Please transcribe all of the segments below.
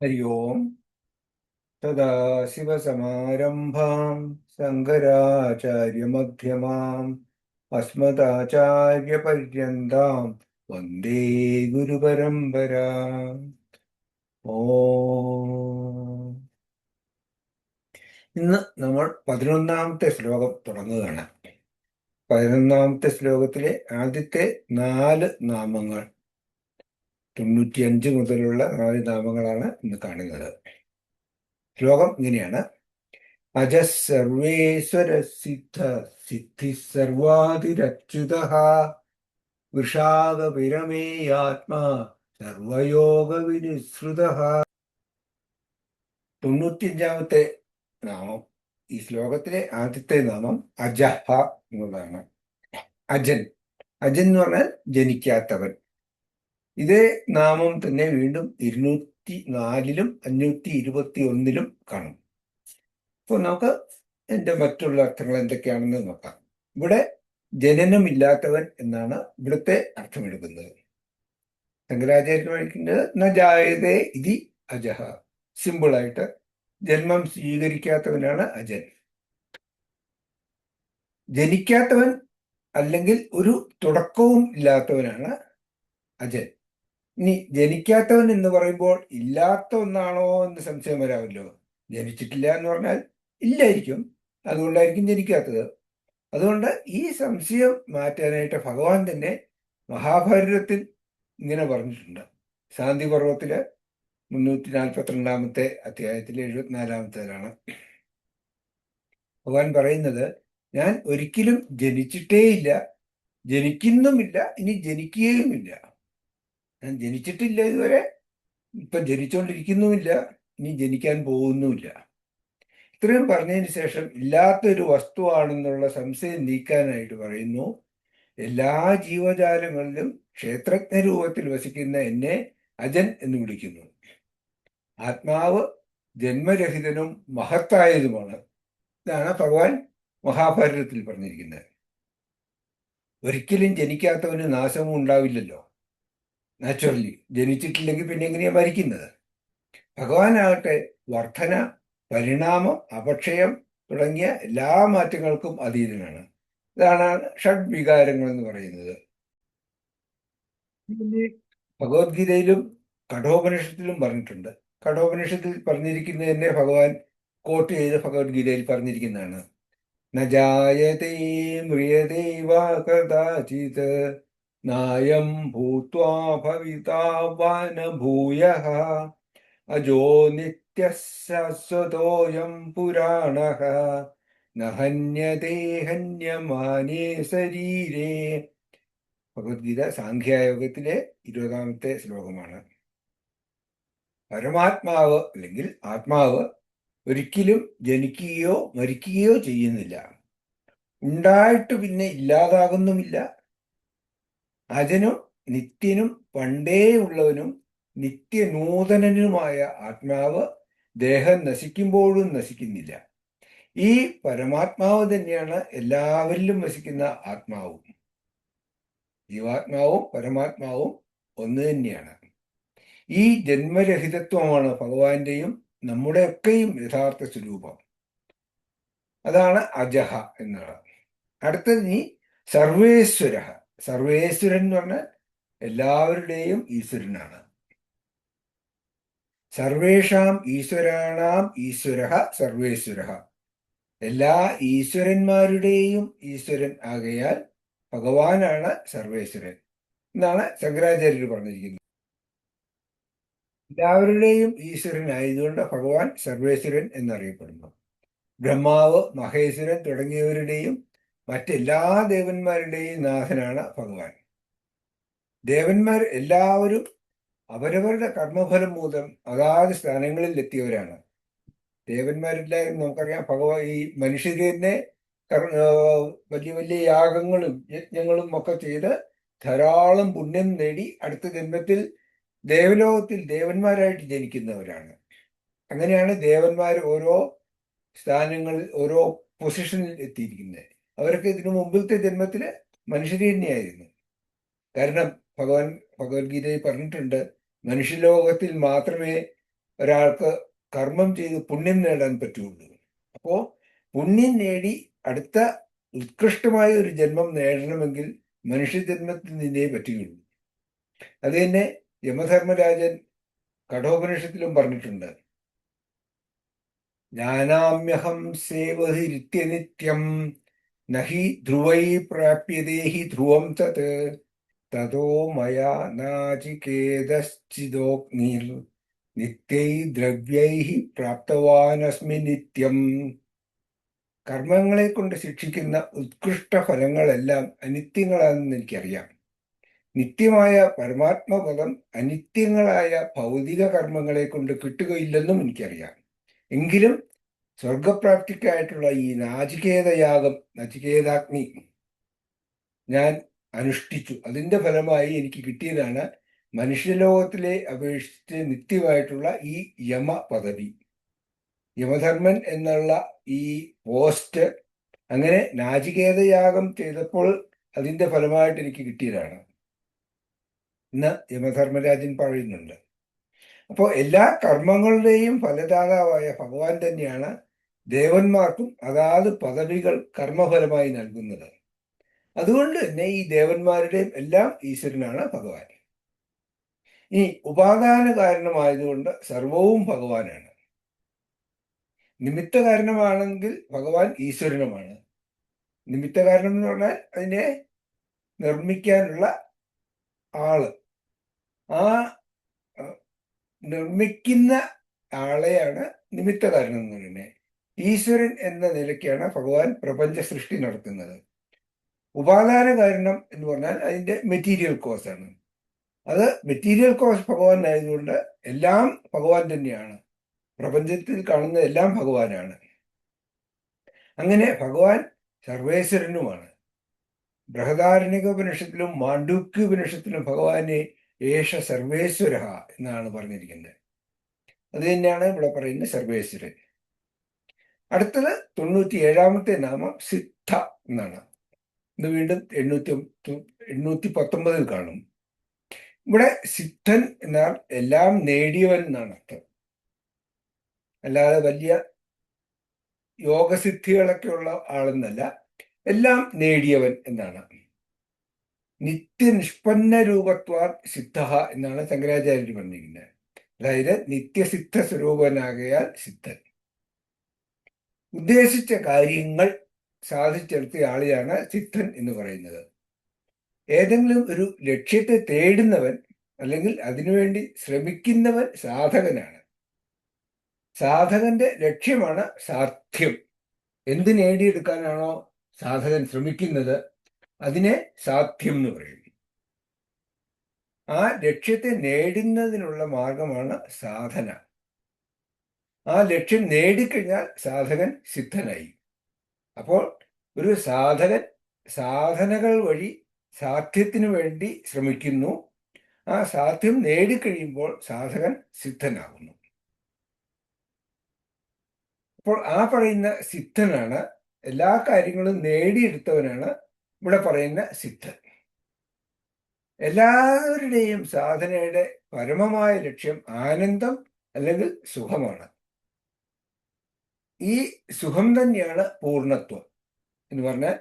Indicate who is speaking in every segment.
Speaker 1: ഹരി ഓം. സദാശിവസമാരംഭാം ശങ്കരാചാര്യമധ്യമാം അസ്മദാചാര്യപര്യന്താം വന്ദേ ഗുരുപരമ്പരാം. ഓം. ഇന്ന് നമ്മൾ 11-ാമത്തെ ശ്ലോകം തുടങ്ങുകയാണ്. 11-ാമത്തെ ശ്ലോകത്തിലെ ആദ്യത്തെ 4 നാമങ്ങൾ, 95 മുതലുള്ള 4 നാമങ്ങളാണ് ഇന്ന് കാണുന്നത്. ശ്ലോകം ഇങ്ങനെയാണ്: അജഃ സർവേശ്വര സിദ്ധ സിദ്ധി സർവാതിരച്യുതഃ വൃഷാകപിരമേയാത്മാ സർവയോഗ വിനിസൃതഃ. 95-ാമത്തെ നാമം, ഈ ശ്ലോകത്തിലെ ആദ്യത്തെ നാമം അജഹ എന്നുള്ളതാണ്. അജൻ, അജൻ എന്ന് പറഞ്ഞാൽ ജനിക്കാത്തവൻ. ഇതേ നാമം തന്നെ വീണ്ടും 204-ലും 521-ലും കാണും. അപ്പോൾ നമുക്ക് എൻ്റെ മറ്റുള്ള അർത്ഥങ്ങൾ എന്തൊക്കെയാണെന്ന് നോക്കാം. ഇവിടെ ജനനമില്ലാത്തവൻ എന്നാണ് ഇവിടുത്തെ അർത്ഥമെടുക്കുന്നത്. ശങ്കരാചാര്യർ വഹിക്കുന്നത് ന ജായതേ ഇതി അജഹ. സിമ്പിളായിട്ട് ജന്മം സ്വീകരിക്കാത്തവനാണ് അജൻ. ജനിക്കാത്തവൻ അല്ലെങ്കിൽ ഒരു തുടക്കവും ഇല്ലാത്തവനാണ് അജൻ. ഇനി ജനിക്കാത്തവൻ എന്ന് പറയുമ്പോൾ ഇല്ലാത്ത ഒന്നാണോ എന്ന് സംശയം വരാമല്ലോ. ജനിച്ചിട്ടില്ല എന്ന് പറഞ്ഞാൽ ഇല്ലായിരിക്കും, അതുകൊണ്ടായിരിക്കും ജനിക്കാത്തത്. അതുകൊണ്ട് ഈ സംശയം മാറ്റാനായിട്ട് ഭഗവാൻ തന്നെ മഹാഭാരതത്തിൽ ഇങ്ങനെ പറഞ്ഞിട്ടുണ്ട്. ശാന്തി പർവ്വത്തില് 342-ാമത്തെ അധ്യായത്തിലെ 74-ാമത്തേതാണ് ഭഗവാൻ പറയുന്നത്: ഞാൻ ഒരിക്കലും ജനിച്ചിട്ടേയില്ല, ജനിക്കുന്നുമില്ല, ഇനി ജനിക്കുകയുമില്ല. ഞാൻ ജനിച്ചിട്ടില്ല ഇതുവരെ, ഇപ്പൊ ജനിച്ചുകൊണ്ടിരിക്കുന്നുമില്ല, ഇനി ജനിക്കാൻ പോകുന്നുമില്ല. ഇത്രയും പറഞ്ഞതിന് ശേഷം ഇല്ലാത്തൊരു വസ്തുവാണെന്നുള്ള സംശയം നീക്കാനായിട്ട് പറയുന്നു: എല്ലാ ജീവജാലങ്ങളിലും ക്ഷേത്രജ്ഞ രൂപത്തിൽ വസിക്കുന്ന എന്നെ അജൻ എന്ന് വിളിക്കുന്നു. ആത്മാവ് ജന്മരഹിതനും മഹത്തായതുമാണ്. ഇതാണ് ഭഗവാൻ മഹാഭാരതത്തിൽ പറഞ്ഞിരിക്കുന്നത്. ഒരിക്കലും ജനിക്കാത്തവന് നാശവും ഉണ്ടാവില്ലല്ലോ. നാച്ചുറലി ജനിച്ചിട്ടില്ലെങ്കിൽ പിന്നെ എങ്ങനെയാ മരിക്കുന്നത്? ഭഗവാനാകട്ടെ വർധന, പരിണാമം, അപക്ഷയം തുടങ്ങിയ എല്ലാ മാറ്റങ്ങൾക്കും അതീതനാണ്. ഇതാണ് ഷഡ്വികാരങ്ങൾ എന്ന് പറയുന്നത്. ഭഗവത്ഗീതയിലും കഠോപനിഷത്തിലും പറഞ്ഞിട്ടുണ്ട്. കഠോപനിഷത്തിൽ പറഞ്ഞിരിക്കുന്നത് തന്നെ ഭഗവാൻ കോട്ട് ചെയ്ത് ഭഗവത്ഗീതയിൽ പറഞ്ഞിരിക്കുന്നതാണ്: ന ജായതേ മ്രിയതേ വാ കദാചിത് നായം ഭൂത്വാ ഭവിതാ വാ ന ഭൂയഃ അജോ നിത്യഃ ശാശ്വതോऽയം പുരാണഃ ന ഹന്യതേ ഹന്യമാനേ ശരീരേ. ഭഗവത്ഗീത സാഖ്യയോഗത്തിലെ 20-ാമത്തെ ശ്ലോകമാണ്. പരമാത്മാവ് അല്ലെങ്കിൽ ആത്മാവ് ഒരിക്കലും ജനിക്കുകയോ മരിക്കുകയോ ചെയ്യുന്നില്ല. ഉണ്ടായിട്ട് പിന്നെ ഇല്ലാതാകുന്നുമില്ല. അജനും നിത്യനും പണ്ടേ ഉള്ളവനും നിത്യനൂതനനുമായ ആത്മാവ് ദേഹം നശിക്കുമ്പോഴും നശിക്കുന്നില്ല. ഈ പരമാത്മാവ് തന്നെയാണ് എല്ലാവരിലും വസിക്കുന്ന ആത്മാവും. ജീവാത്മാവും പരമാത്മാവും ഒന്ന് തന്നെയാണ്. ഈ ജന്മരഹിതത്വമാണ് ഭഗവാന്റെയും നമ്മുടെയൊക്കെയും യഥാർത്ഥ സ്വരൂപം. അതാണ് അജഹ എന്നുള്ളത്. അടുത്തത് നീ സർവേശ്വര. സർവേശ്വരൻ എന്ന് പറഞ്ഞാൽ എല്ലാവരുടെയും ഈശ്വരനാണ്. സർവേഷാം ഈശ്വരാണാം ഈശ്വര സർവേശ്വര. എല്ലാ ഈശ്വരന്മാരുടെയും ഈശ്വരൻ ആകയാൽ ഭഗവാനാണ് സർവേശ്വരൻ എന്നാണ് ശങ്കരാചാര്യർ പറഞ്ഞിരിക്കുന്നത്. എല്ലാവരുടെയും ഈശ്വരനായതുകൊണ്ട് ഭഗവാൻ സർവേശ്വരൻ എന്നറിയപ്പെടുന്നു. ബ്രഹ്മാവ്, മഹേശ്വരൻ തുടങ്ങിയവരുടെയും മറ്റെല്ലാ ദേവന്മാരുടെയും നാഥനാണ് ഭഗവാൻ. ദേവന്മാർ എല്ലാവരും അവരവരുടെ കർമ്മഫലം മൂലം അതാത് സ്ഥാനങ്ങളിൽ എത്തിയവരാണ്. ദേവന്മാരെല്ലാവരും നമുക്കറിയാം, ഭഗവാൻ ഈ മനുഷ്യര് തന്നെ വലിയ വലിയ യാഗങ്ങളും യജ്ഞങ്ങളും ഒക്കെ ചെയ്ത് ധാരാളം പുണ്യം നേടി അടുത്ത ജന്മത്തിൽ ദേവലോകത്തിൽ ദേവന്മാരായിട്ട് ജനിക്കുന്നവരാണ്. അങ്ങനെയാണ് ദേവന്മാർ ഓരോ സ്ഥാനങ്ങളിൽ ഓരോ പൊസിഷനിൽ എത്തിയിരിക്കുന്നത്. അവർക്ക് ഇതിനു മുമ്പിലത്തെ ജന്മത്തില് മനുഷ്യർ തന്നെയായിരുന്നു. കാരണം ഭഗവാൻ ഭഗവത്ഗീതയിൽ പറഞ്ഞിട്ടുണ്ട്, മനുഷ്യലോകത്തിൽ മാത്രമേ ഒരാൾക്ക് കർമ്മം ചെയ്ത് പുണ്യം നേടാൻ പറ്റുള്ളൂ. അപ്പോൾ പുണ്യം നേടി അടുത്ത ഉത്കൃഷ്ടമായ ഒരു ജന്മം നേടണമെങ്കിൽ മനുഷ്യജന്മത്തിൽ നിന്നേ പറ്റുകയുള്ളൂ. അത് തന്നെ യമധർമ്മരാജൻ കഠോപനിഷത്തിലും പറഞ്ഞിട്ടുണ്ട്. ജ്ഞാനാമ്യഹം സേവഹിരിത്യനിത്യം നഹി ധ്രുവൈ പ്രാപ്യതേ ഹി ധ്രുവം തത് തതോ മയാ നാചികേതശ്ചിദോഗ്നിർ നിത്യൈ ദ്രവ്യൈ പ്രാപ്തവാനസ്മി നിത്യം. കർമ്മങ്ങളെ കൊണ്ട് ശിക്ഷിക്കുന്ന ഉത്കൃഷ്ട ഫലങ്ങളെല്ലാം അനിത്യങ്ങളാണെന്ന് എനിക്കറിയാം. നിത്യമായ പരമാത്മപദം അനിത്യങ്ങളായ ഭൗതിക കർമ്മങ്ങളെ കൊണ്ട് കിട്ടുകയില്ലെന്നും എനിക്കറിയാം. എങ്കിലും സ്വർഗപ്രാപ്തിക്കായിട്ടുള്ള ഈ നാചികേതയാഗം, നചികേതാഗ്നി ഞാൻ അനുഷ്ഠിച്ചു. അതിൻ്റെ ഫലമായി എനിക്ക് കിട്ടിയതാണ് മനുഷ്യലോകത്തിലെ അപേക്ഷിച്ച് നിത്യമായിട്ടുള്ള ഈ യമ പദവി. യമധർമ്മൻ എന്നുള്ള ഈ പോസ്റ്റ് അങ്ങനെ നാചികേതയാഗം ചെയ്തപ്പോൾ അതിൻ്റെ ഫലമായിട്ട് എനിക്ക് കിട്ടിയതാണ് എന്ന് യമധർമ്മരാജൻ പറയുന്നുണ്ട്. അപ്പോൾ എല്ലാ കർമ്മങ്ങളുടെയും ഫലദാതാവായ ഭഗവാൻ തന്നെയാണ് ദേവന്മാർക്കും അതാത് പദവികൾ കർമ്മഫലമായി നൽകുന്നത്. അതുകൊണ്ട് തന്നെ ഈ ദേവന്മാരുടെയും എല്ലാം ഈശ്വരനാണ് ഭഗവാൻ. ഈ ഉപാദാന കാരണമായതുകൊണ്ട് സർവവും ഭഗവാനാണ്. നിമിത്ത കാരണമാണെങ്കിൽ ഭഗവാൻ ഈശ്വരനുമാണ്. നിമിത്ത കാരണം എന്ന് പറഞ്ഞാൽ അതിനെ നിർമ്മിക്കാനുള്ള ആള്, ആ നിർമ്മിക്കുന്ന ആളെയാണ് നിമിത്ത കാരണം എന്ന് പറയുന്നത്. ഈശ്വരൻ എന്ന നിലയ്ക്കാണ് ഭഗവാൻ പ്രപഞ്ച സൃഷ്ടി നടത്തുന്നത്. ഉപാദാന കാരണം എന്ന് പറഞ്ഞാൽ അതിൻ്റെ മെറ്റീരിയൽ കോസ് ആണ്. അത് മെറ്റീരിയൽ കോസ് ഭഗവാൻ ആയതുകൊണ്ട് എല്ലാം ഭഗവാൻ തന്നെയാണ്. പ്രപഞ്ചത്തിൽ കാണുന്ന എല്ലാം ഭഗവാനാണ്. അങ്ങനെ ഭഗവാൻ സർവേശ്വരനുമാണ്. ബൃഹദാരണ്യകോപനിഷത്തിലും മാണ്ഡൂക്യോപനിഷത്തിലും ഭഗവാനെ ഏഷ സർവേശ്വര എന്നാണ് പറഞ്ഞിരിക്കുന്നത്. അത് തന്നെയാണ് ഇവിടെ പറയുന്ന സർവേശ്വരൻ. അടുത്തത് 97ാമത്തെ നാമം സിദ്ധ എന്നാണ്. ഇത് വീണ്ടും 819 കാണും. ഇവിടെ സിദ്ധൻ എന്നാൽ എല്ലാം നേടിയവൻ എന്നാണ് അർത്ഥം. അല്ലാതെ വലിയ യോഗസിദ്ധികളൊക്കെ ഉള്ള ആളെന്നല്ല, എല്ലാം നേടിയവൻ എന്നാണ്. നിത്യനിഷ്പന്ന രൂപത്വാ സിദ്ധ എന്നാണ് ശങ്കരാചാര്യർ പറഞ്ഞിരിക്കുന്നത്. അതായത് നിത്യസിദ്ധ സ്വരൂപനാകയാൽ സിദ്ധൻ. ഉദ്ദേശിച്ച കാര്യങ്ങൾ സാധിച്ചെടുത്ത ആളെയാണ് സിദ്ധൻ എന്ന് പറയുന്നത്. ഏതെങ്കിലും ഒരു ലക്ഷ്യത്തെ തേടുന്നവൻ അല്ലെങ്കിൽ അതിനുവേണ്ടി ശ്രമിക്കുന്നവൻ സാധകനാണ്. സാധകന്റെ ലക്ഷ്യമാണ് സാധ്യം. എന്ത് നേടിയെടുക്കാനാണോ സാധകൻ ശ്രമിക്കുന്നത് അതിനെ സാധ്യം എന്ന് പറയും. ആ ലക്ഷ്യത്തെ നേടുന്നതിനുള്ള മാർഗമാണ് സാധന. ആ ലക്ഷ്യം നേടിക്കഴിഞ്ഞാൽ സാധകൻ സിദ്ധനായി. അപ്പോൾ ഒരു സാധകൻ സാധനകൾ വഴി സാധ്യത്തിനു വേണ്ടി ശ്രമിക്കുന്നു. ആ സാധ്യം നേടിക്കഴിയുമ്പോൾ സാധകൻ സിദ്ധനാകുന്നു. അപ്പോൾ ആ പറയുന്ന സിദ്ധനാണ്, എല്ലാ കാര്യങ്ങളും നേടിയെടുത്തവനാണ് ഇവിടെ പറയുന്ന സിദ്ധൻ. എല്ലാവരുടെയും സാധനയുടെ പരമമായ ലക്ഷ്യം ആനന്ദം അല്ലെങ്കിൽ സുഖമാണ്. ഈ സുഖം തന്നെയാണ് പൂർണ്ണത്വം എന്ന് പറഞ്ഞാൽ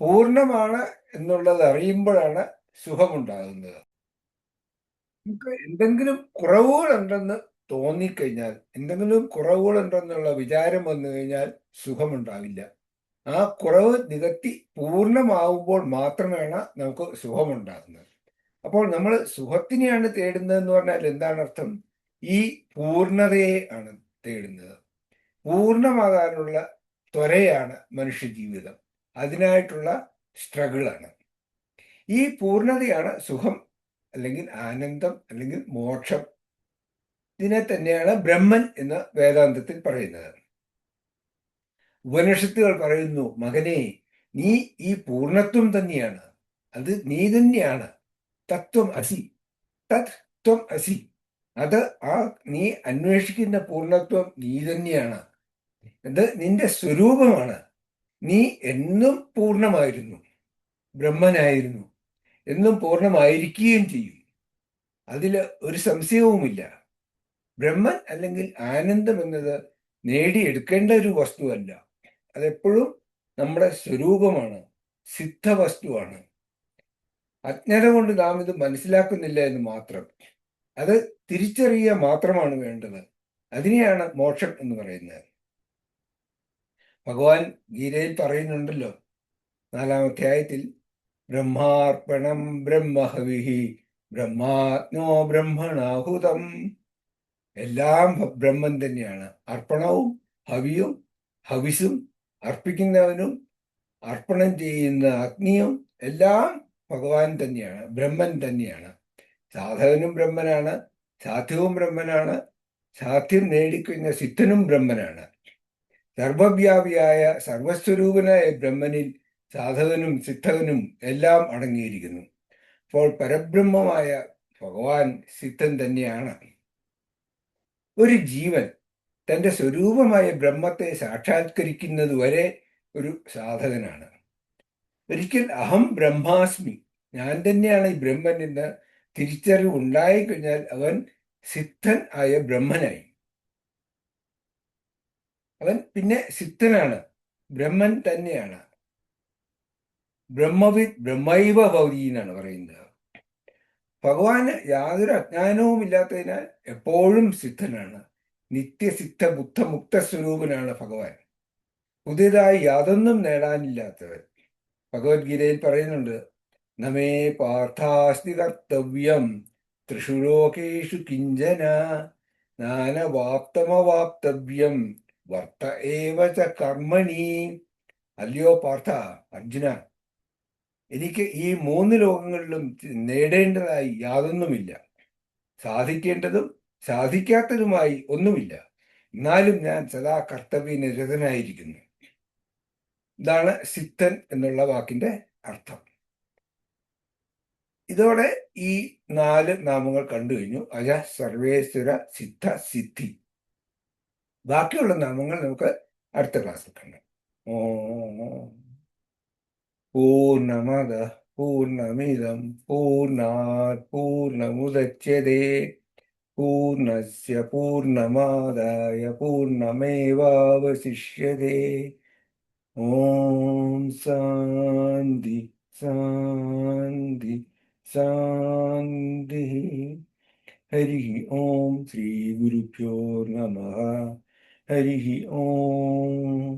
Speaker 1: പൂർണ്ണമാണ് എന്നുള്ളത് അറിയുമ്പോഴാണ് സുഖമുണ്ടാകുന്നത്. നമുക്ക് എന്തെങ്കിലും കുറവുകളുണ്ടെന്ന് തോന്നിക്കഴിഞ്ഞാൽ, എന്തെങ്കിലും കുറവുകളുണ്ടെന്നുള്ള വിചാരം വന്നു കഴിഞ്ഞാൽ സുഖമുണ്ടാവില്ല. ആ കുറവ് നികത്തി പൂർണ്ണമാവുമ്പോൾ മാത്രമാണ് നമുക്ക് സുഖമുണ്ടാകുന്നത്. അപ്പോൾ നമ്മൾ സുഖത്തിനെയാണ് തേടുന്നതെന്ന് പറഞ്ഞാൽ എന്താണ് അർത്ഥം? ഈ പൂർണ്ണതയെ ആണ് തേടുന്നത്. പൂർണ്ണമാകാനുള്ള ത്വരയാണ് മനുഷ്യജീവിതം. അതിനായിട്ടുള്ള സ്ട്രഗിളാണ്. ഈ പൂർണ്ണതയാണ് സുഖം അല്ലെങ്കിൽ ആനന്ദം അല്ലെങ്കിൽ മോക്ഷം. ഇതിനെ തന്നെയാണ് ബ്രഹ്മൻ എന്ന് വേദാന്തത്തിൽ പറയുന്നത്. ഉപനിഷത്തുകൾ പറയുന്നു, മകനെ, നീ ഈ പൂർണ്ണത്വം തന്നെയാണ്, അത് നീ തന്നെയാണ്. തത്വം അസി, തത്വം അസി. അത് ആ നീ അന്വേഷിക്കുന്ന പൂർണ്ണത്വം നീ തന്നെയാണ്. അത് നിന്റെ സ്വരൂപമാണ്. നീ എന്നും പൂർണ്ണമായിരുന്നു, ബ്രഹ്മനായിരുന്നു, എന്നും പൂർണ്ണമായിരിക്കുകയും ചെയ്യും. അതിൽ ഒരു സംശയവുമില്ല. ബ്രഹ്മൻ അല്ലെങ്കിൽ ആനന്ദം എന്നത് നേടിയെടുക്കേണ്ട ഒരു വസ്തുവല്ല. അതെപ്പോഴും നമ്മുടെ സ്വരൂപമാണ്, സിദ്ധവസ്തുവാണ്. അജ്ഞത കൊണ്ട് നാം ഇത് മനസ്സിലാക്കുന്നില്ല എന്ന് മാത്രം. അത് തിരിച്ചറിയുക മാത്രമാണ് വേണ്ടത്. അതിനെയാണ് മോക്ഷം എന്ന് പറയുന്നത്. ഭഗവാൻ ഗീതയിൽ പറയുന്നുണ്ടല്ലോ, 4-ാം അധ്യായത്തിൽ, ബ്രഹ്മാർപ്പണം ബ്രഹ്മഹവിഹി ബ്രഹ്മാത്മോ ബ്രഹ്മണാഹുതം. എല്ലാം ബ്രഹ്മൻ തന്നെയാണ്. അർപ്പണവും ഹവിയും ഹവിസും അർപ്പിക്കുന്നവനും അർപ്പണം ചെയ്യുന്ന അഗ്നിയും എല്ലാം ഭഗവാൻ തന്നെയാണ്, ബ്രഹ്മൻ തന്നെയാണ്. സാധകനും ബ്രഹ്മനാണ്, സാധ്യവും ബ്രഹ്മനാണ്, സാധ്യം നേടിക്കുന്ന സിദ്ധനും ബ്രഹ്മനാണ്. സർവവ്യാപിയായ സർവസ്വരൂപനായ ബ്രഹ്മനിൽ സാധകനും സിദ്ധകനും എല്ലാം അടങ്ങിയിരിക്കുന്നു. അപ്പോൾ പരബ്രഹ്മമായ ഭഗവാൻ സിദ്ധൻ തന്നെയാണ്. ഒരു ജീവൻ തൻ്റെ സ്വരൂപമായ ബ്രഹ്മത്തെ സാക്ഷാത്കരിക്കുന്നത് വരെ ഒരു സാധകനാണ്. ഒരിക്കൽ അഹം ബ്രഹ്മാസ്മി, ഞാൻ തന്നെയാണ് ഈ ബ്രഹ്മൻ എന്ന് തിരിച്ചറിവ് ഉണ്ടായിക്കഴിഞ്ഞാൽ അവൻ സിദ്ധൻ ആയ ബ്രഹ്മനായി. അവൻ പിന്നെ സിദ്ധനാണ്, ബ്രഹ്മൻ തന്നെയാണ്. ബ്രഹ്മവിദ് ബ്രഹ്മൈവ ഭവതി എന്നാണ് പറയുന്നത്. ഭഗവാന് യാതൊരു അജ്ഞാനവും ഇല്ലാത്തതിനാൽ എപ്പോഴും സിദ്ധനാണ്. നിത്യസിദ്ധ ബുദ്ധമുക്ത സ്വരൂപനാണ് ഭഗവാൻ. പുതിയതായി യാതൊന്നും നേടാനില്ലാത്തവൻ. ഭഗവത്ഗീതയിൽ പറയുന്നുണ്ട്, നമേ പാർത്ഥാസ്തി കർത്തവ്യം ത്രിഷു ലോകേഷു കിഞ്ചന നാനവാപ്തമവാപ്തവ്യം വർത്ത ഏവ ച കർമ്മണി. അല്ലയോ പാർത്ഥ, അർജുന, എനിക്ക് ഈ 3 ലോകങ്ങളിലും നേടേണ്ടതായി യാതൊന്നുമില്ല. സാധിക്കേണ്ടതും സാധിക്കാത്തതുമായി ഒന്നുമില്ല. എന്നാലും ഞാൻ സദാ കർത്തവ്യനിരതനായിരിക്കുന്നു. ഇതാണ് സിദ്ധൻ എന്നുള്ള വാക്കിന്റെ അർത്ഥം. ഇതോടെ ഈ 4 നാമങ്ങൾ കണ്ടു കഴിഞ്ഞു. അജ, സർവേശ്വര, സിദ്ധ, സിദ്ധി. ബാക്കിയുള്ള നാമങ്ങൾ നമുക്ക് അടുത്ത ക്ലാസ്സിൽ കാണാം. ഓം പൂർണ്ണമദ പൂർണ്ണമിദം പൂർണ്ണാത് പൂർണ്ണമുദച്യതേ പൂർണ്ണസ്യ പൂർണ്ണമാദായ പൂർണ്ണമേവാവശിഷ്യതേ. ഓം ശാന്തി ശാന്തി ശാന്തി. ഹരി ഓം. ശ്രീ ഗുരുഭ്യോ നമഃ. ഹരി ഓം.